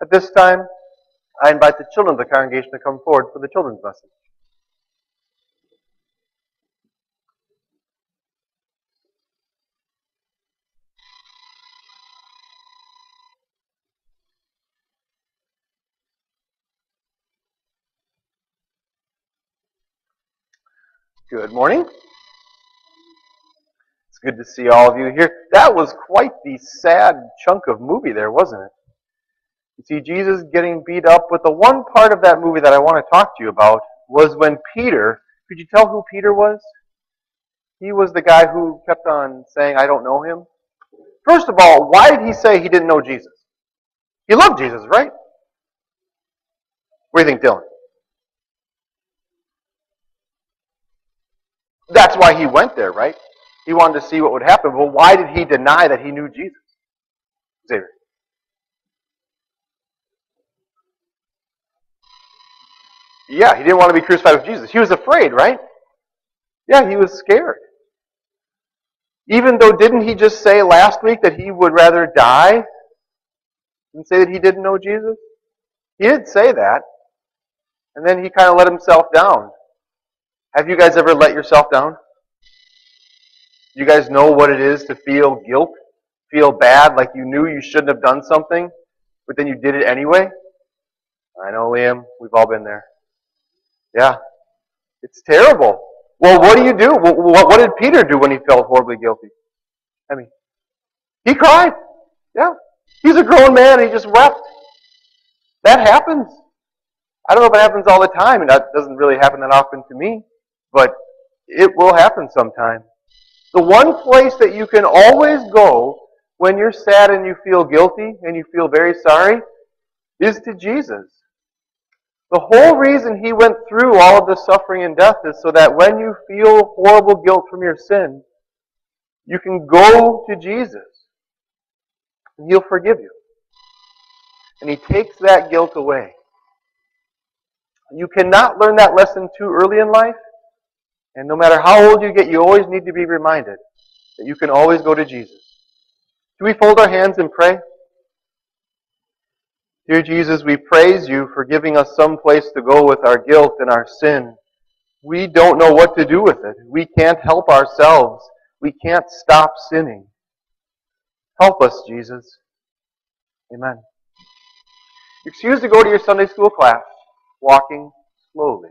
At this time, I invite the children of the congregation to come forward for the children's message. Good morning. It's good to see all of you here. That was quite the sad chunk of movie there, wasn't it? You see Jesus getting beat up, but the one part of that movie that I want to talk to you about was when Peter, could you tell who Peter was? He was the guy who kept on saying, I don't know him. First of all, why did he say he didn't know Jesus? He loved Jesus, right? What do you think, Dylan? That's why he went there, right? He wanted to see what would happen. But why did he deny that he knew Jesus? Xavier. Yeah, he didn't want to be crucified with Jesus. He was afraid, right? Yeah, he was scared. Even though, didn't he just say last week that he would rather die than say that he didn't know Jesus? He did say that. And then he kind of let himself down. Have you guys ever let yourself down? You guys know what it is to feel guilt? Feel bad, like you knew you shouldn't have done something, but then you did it anyway? I know, Liam. We've all been there. Yeah. It's terrible. Well, what do you do? What did Peter do when he felt horribly guilty? I mean, he cried. Yeah. He's a grown man and he just wept. That happens. I don't know if it happens all the time, and that doesn't really happen that often to me, but it will happen sometime. The one place that you can always go when you're sad and you feel guilty and you feel very sorry is to Jesus. The whole reason he went through all of the suffering and death is so that when you feel horrible guilt from your sin, you can go to Jesus and he'll forgive you. And he takes that guilt away. You cannot learn that lesson too early in life, and no matter how old you get, you always need to be reminded that you can always go to Jesus. Do we fold our hands and pray? Dear Jesus, we praise you for giving us some place to go with our guilt and our sin. We don't know what to do with it. We can't help ourselves. We can't stop sinning. Help us, Jesus. Amen. You're excused to go to your Sunday school class, walking slowly.